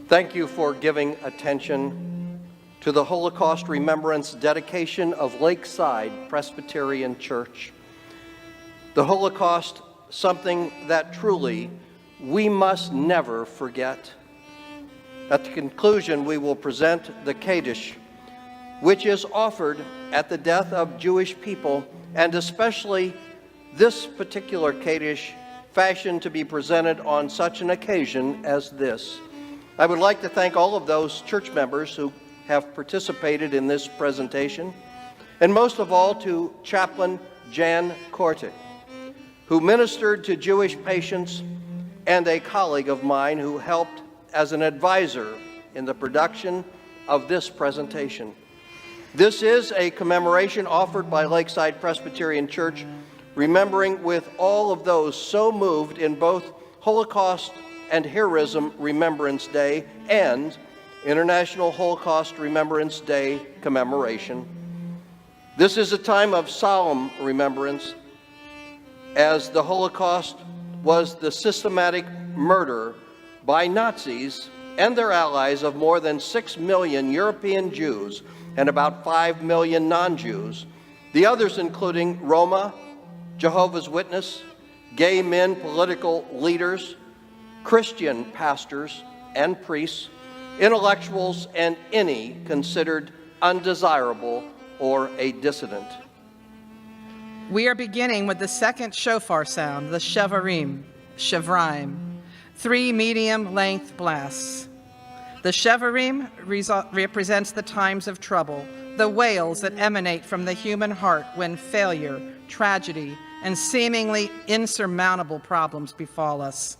Thank you for giving attention to the Holocaust Remembrance dedication of Lakeside Presbyterian Church. The Holocaust, something that truly we must never forget. At the conclusion, we will present the Kaddish, which is offered at the death of Jewish people, and especially this particular Kaddish fashioned to be presented on such an occasion as this. I would like to thank all of those church members who have participated in this presentation, and most of all to Chaplain Jan Kortik, who ministered to Jewish patients, and a colleague of mine who helped as an advisor in the production of this presentation. This is a commemoration offered by Lakeside Presbyterian Church, remembering with all of those so moved in both Holocaust and Heroism Remembrance Day and International Holocaust Remembrance Day commemoration. This is a time of solemn remembrance, as the Holocaust was the systematic murder by Nazis and their allies of more than 6 million European Jews and about 5 million non-Jews, the others including Roma, Jehovah's Witness, gay men, political leaders, Christian pastors and priests, intellectuals, and any considered undesirable or a dissident. We are beginning with the second shofar sound, the shevarim, 3 medium-length blasts. The shevarim represents the times of trouble, the wails that emanate from the human heart when failure, tragedy, and seemingly insurmountable problems befall us.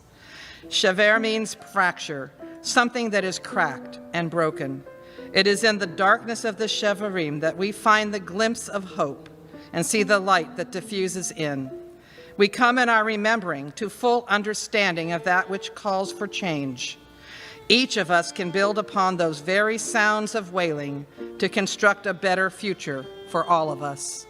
Shever means fracture, something that is cracked and broken. It is in the darkness of the shevarim that we find the glimpse of hope and see the light that diffuses in. We come in our remembering to full understanding of that which calls for change. Each of us can build upon those very sounds of wailing to construct a better future for all of us.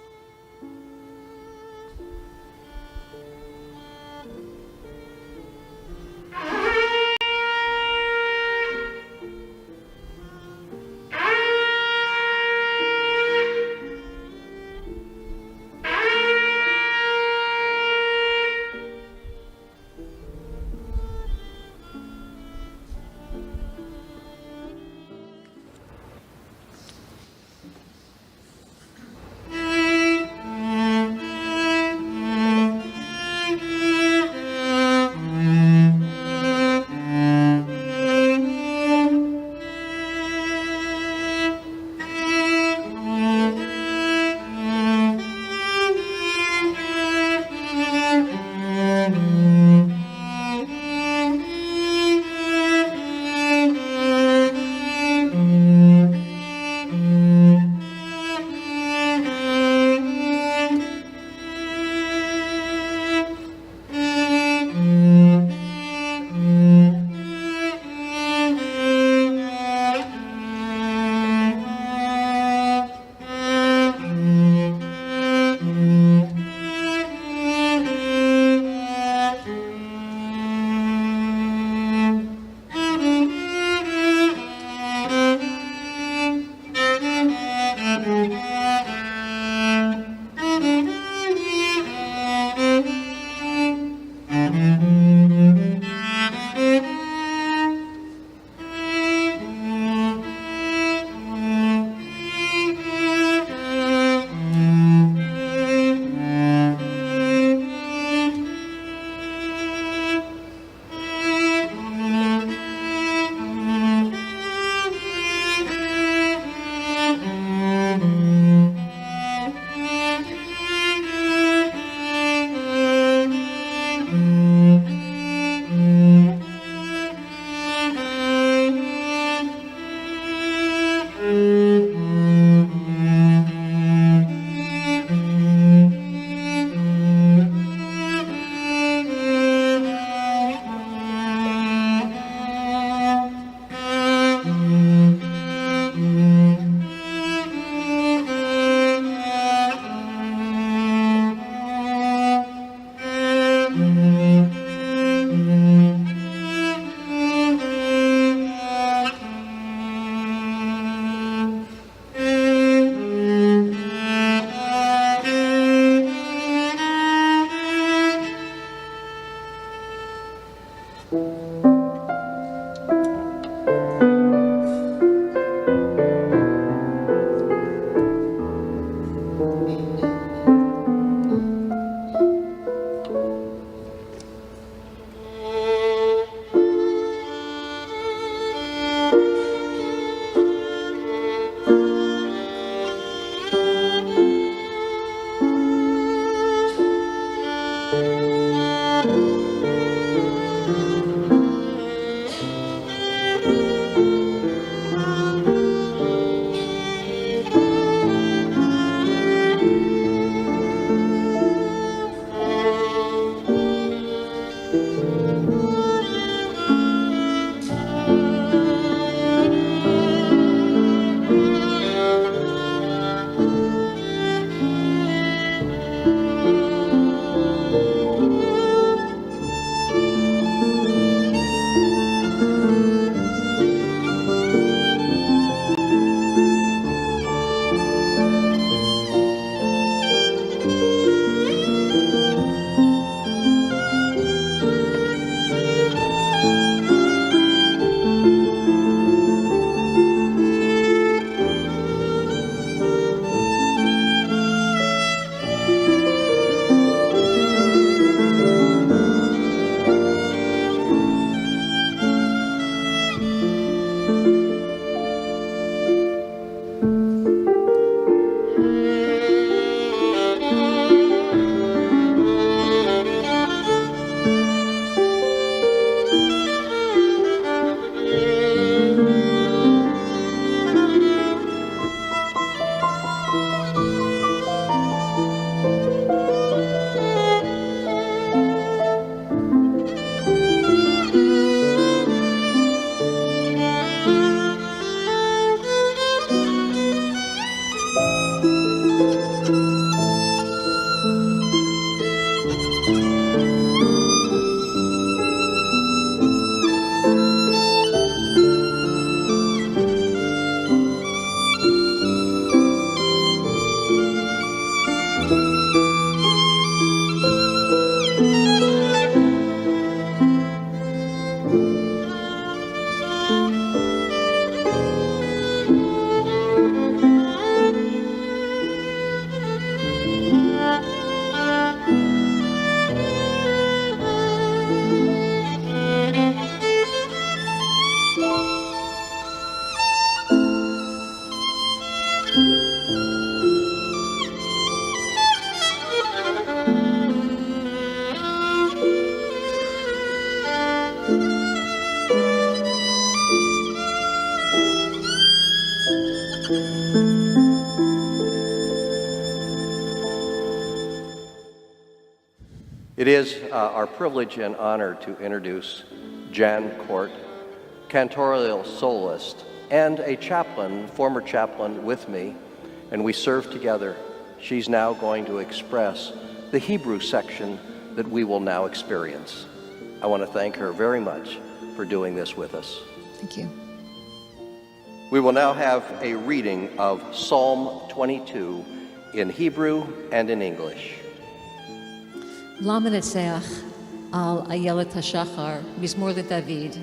It is our privilege and honor to introduce Jan Court, cantorial soloist, and a chaplain, former chaplain with me, and we serve together. She's now going to express the Hebrew section that we will now experience. I want to thank her very much for doing this with us. Thank you. We will now have a reading of Psalm 22 in Hebrew and in English. Lamanetzeach al Ayelet HaShachar, Mizmor LeDavid.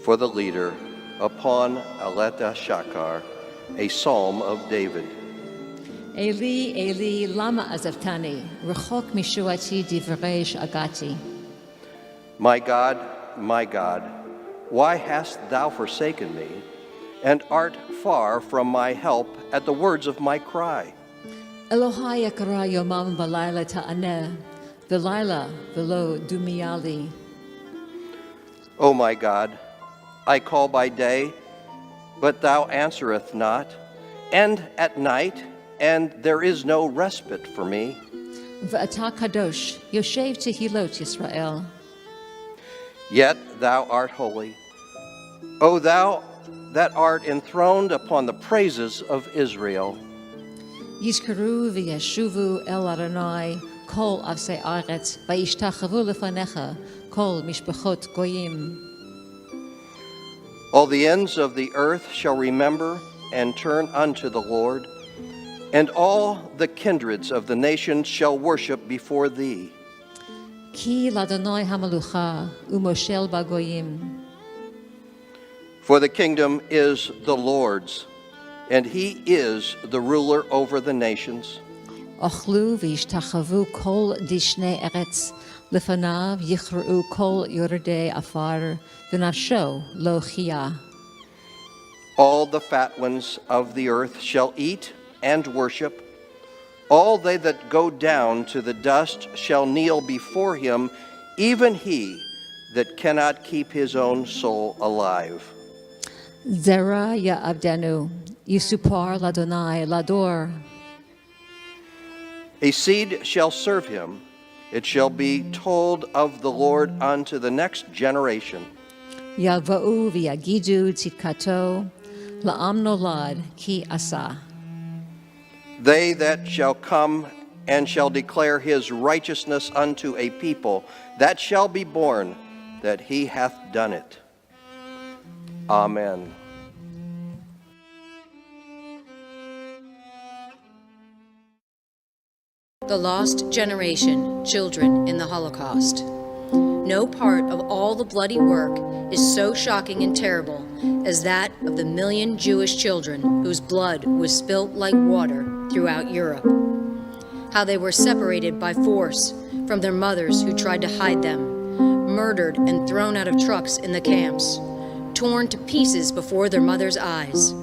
For the leader, upon Aleta Shachar, a psalm of David. Eli, Eli, lama azavtani, rechok mishuati divrei agati. My God, why hast thou forsaken me, and art far from my help at the words of my cry? Elohai yakara yomam v'layla ta'aneh, v'layla v'lo dumiyali. O my God, I call by day, but thou answereth not, and at night, and there is no respite for me. V'ata kadosh, yoshev tehilot Yisrael. Yet thou art holy, O thou that art enthroned upon the praises of Israel. Yizkaru v'yeshuvu el Adonai, kol avsei aretz, v'yishtachavu lefanecha, kol mishpachot goyim. All the ends of the earth shall remember and turn unto the Lord, and all the kindreds of the nations shall worship before thee. Ki l'Adonai hamalucha, umoshel bagoyim. For the kingdom is the Lord's, and he is the ruler over the nations. אוכלו וישתחוו כל דשני ארץ, לפניו יכרעו כל יורדי עפר, ונפשו לא חיה. All the fat ones of the earth shall eat and worship. All they that go down to the dust shall kneel before him, even he that cannot keep his own soul alive. זרע יעבדנו, יסופר לאדוני לדור. A seed shall serve him. It shall be told of the Lord unto the next generation. יבואו ויגידו צדקתו, לעם נולד כי עשה. They that shall come and shall declare his righteousness unto a people, that shall be born, that he hath done it. Amen. The Lost Generation, Children in the Holocaust. No part of all the bloody work is so shocking and terrible as that of the 1 million Jewish children whose blood was spilt like water throughout Europe. How they were separated by force from their mothers who tried to hide them, murdered and thrown out of trucks in the camps, torn to pieces before their mothers' eyes,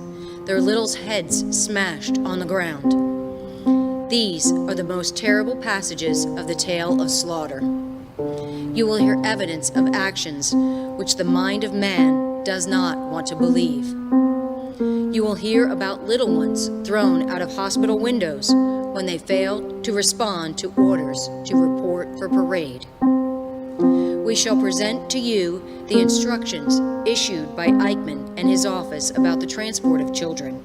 their little heads smashed on the ground. These are the most terrible passages of the tale of slaughter. You will hear evidence of actions which the mind of man does not want to believe. You will hear about little ones thrown out of hospital windows when they failed to respond to orders to report for parade. We shall present to you the instructions issued by Eichmann and his office about the transport of children.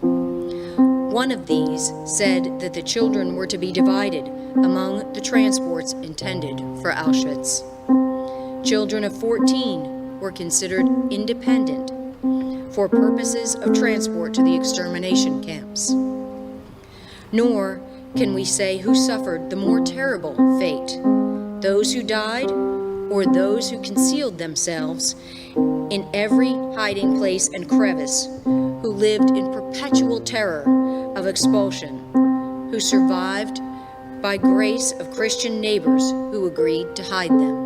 One of these said that the children were to be divided among the transports intended for Auschwitz. Children of 14 were considered independent for purposes of transport to the extermination camps. Nor can we say who suffered the more terrible fate, those who died or those who concealed themselves in every hiding place and crevice, who lived in perpetual terror of expulsion, who survived by grace of Christian neighbors who agreed to hide them.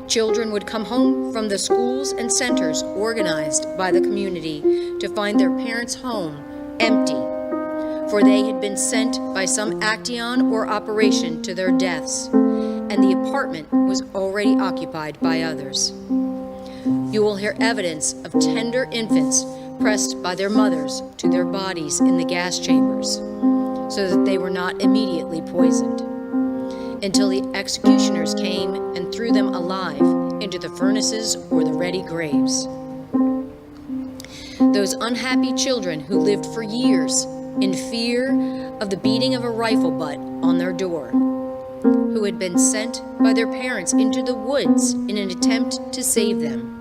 Children would come home from the schools and centers organized by the community to find their parents' home empty, for they had been sent by some action or operation to their deaths, and the apartment was already occupied by others. You will hear evidence of tender infants pressed by their mothers to their bodies in the gas chambers, so that they were not immediately poisoned, until the executioners came and threw them alive into the furnaces or the ready graves. Those unhappy children who lived for years in fear of the beating of a rifle butt on their door, who had been sent by their parents into the woods in an attempt to save them,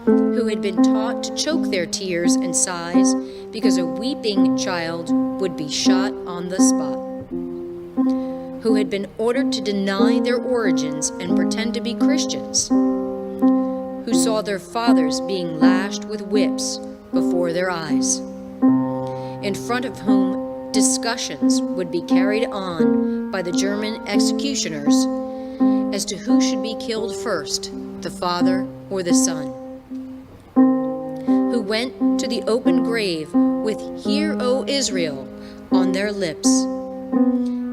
who had been taught to choke their tears and sighs because a weeping child would be shot on the spot, who had been ordered to deny their origins and pretend to be Christians, who saw their fathers being lashed with whips before their eyes, in front of whom discussions would be carried on by the German executioners as to who should be killed first, the father or the son, who went to the open grave with "Hear, O Israel" on their lips.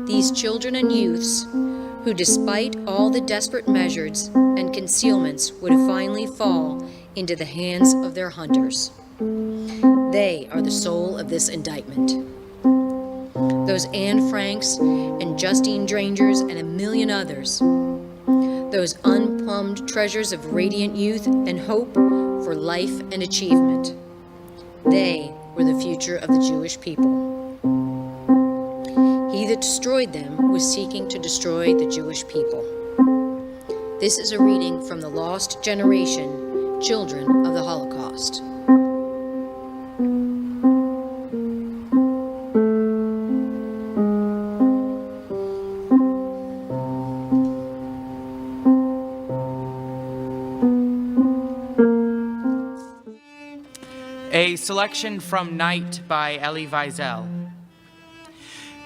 These children and youths, who despite all the desperate measures and concealments would finally fall into the hands of their hunters. They are the soul of this indictment. Those Anne Franks and Justine Drangers and a million others, those unplumbed treasures of radiant youth and hope for life and achievement. They were the future of the Jewish people. He that destroyed them was seeking to destroy the Jewish people. This is a reading from The Lost Generation, Children of the Holocaust. A selection from Night by Elie Wiesel.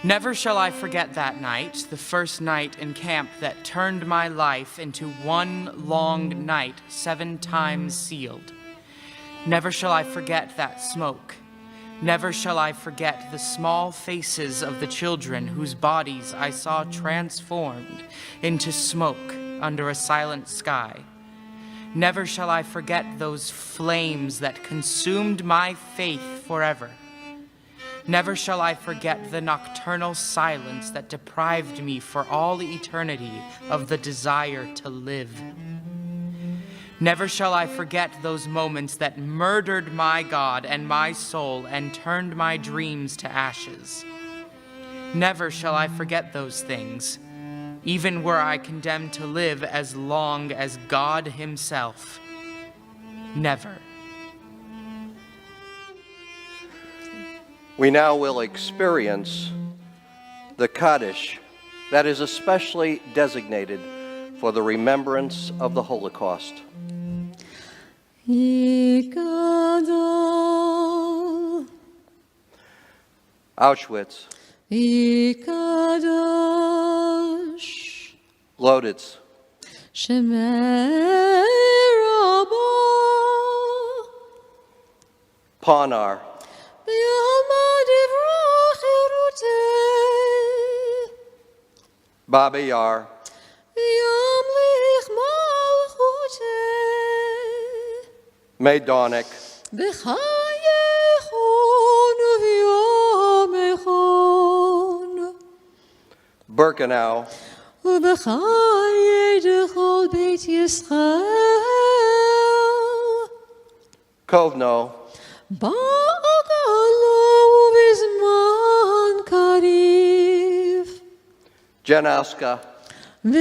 Never shall I forget that night, the first night in camp that turned my life into one long night, 7 times sealed. Never shall I forget that smoke. Never shall I forget the small faces of the children whose bodies I saw transformed into smoke under a silent sky. Never shall I forget those flames that consumed my faith forever. Never shall I forget the nocturnal silence that deprived me for all eternity of the desire to live. Never shall I forget those moments that murdered my God and my soul and turned my dreams to ashes. Never shall I forget those things, even were I condemned to live as long as God himself. Never. We now will experience the Kaddish that is especially designated for the remembrance of the Holocaust. Yikadol, Auschwitz, Yikadosh, Loditz, Shemei Rabba, Ponar, B'yalma divrach Yeruteh, Baba Yar, B'yamlich malchuteh, Majdanek, B'chayechon u'v'yomechon, Birkenau, ובחיי דכל בית ישראל, Kovno, בעגלא ובזמן קריב, Janowska, ואמרו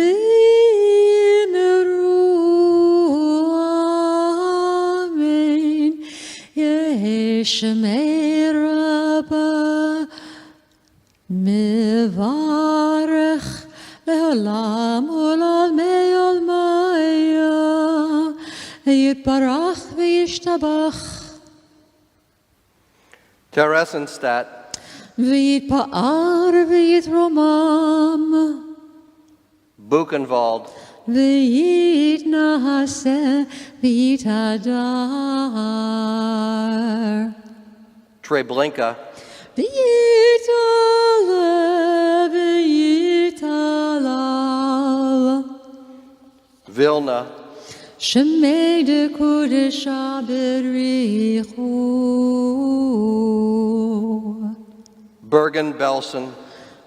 אמן, יש שמי רבה, מברך לעולם ולעולמי עולמיה, יתברך וישתבח, Theresienstadt, ויתפאר ויתרומם, Buchenwald, ויתנשא ויתהדר, Treblinka, ויתעלה ויתהלל, Vilna, שמי דקודשה בריחו, Bergen-Belsen,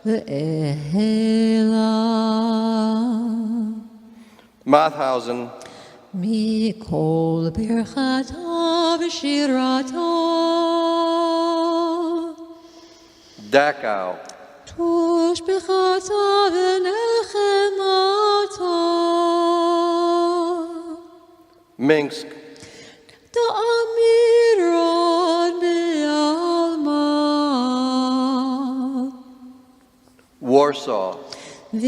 ואלה Mauthausen, מכל ברכתה ושירתה, Dachau, תושבחתה ונחמתה, Minsk, תאמירן בעלמא, Warsaw, ואמרו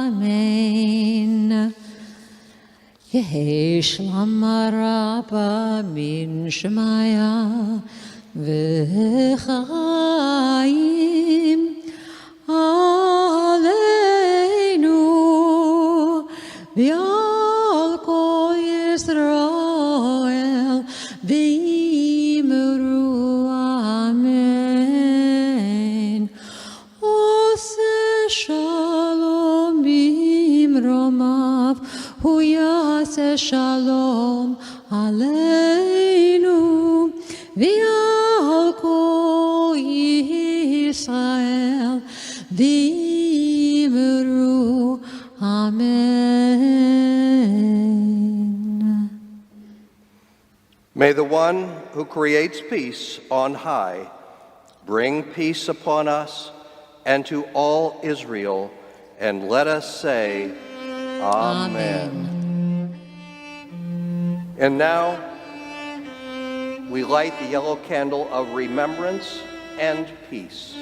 אמן. יש למה רבה מן שמיה וחיים עלינו ועל כל ישראל, ואמרו אמן. עושה שלום במרומיו, הוא יעשה שלום עלינו ועל כל ישראל, ואמרו אמן. May the one who creates peace on high bring peace upon us and to all Israel, and let us say, Amen. And now, we light the yellow candle of remembrance and peace.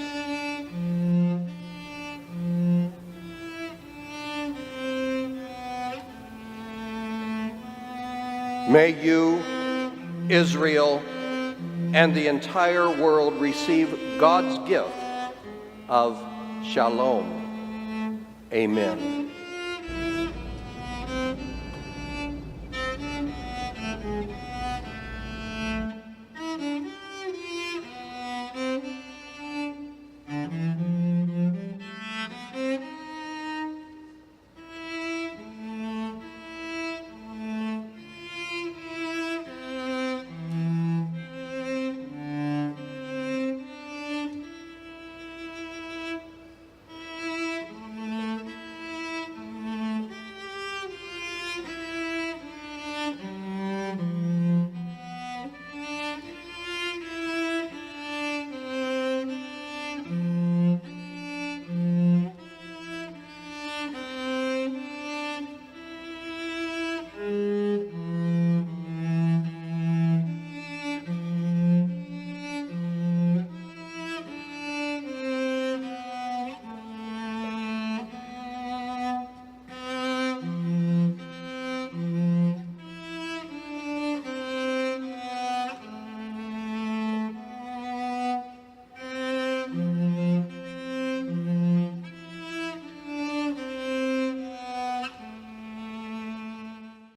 May you, Israel, and the entire world receive God's gift of shalom. Amen.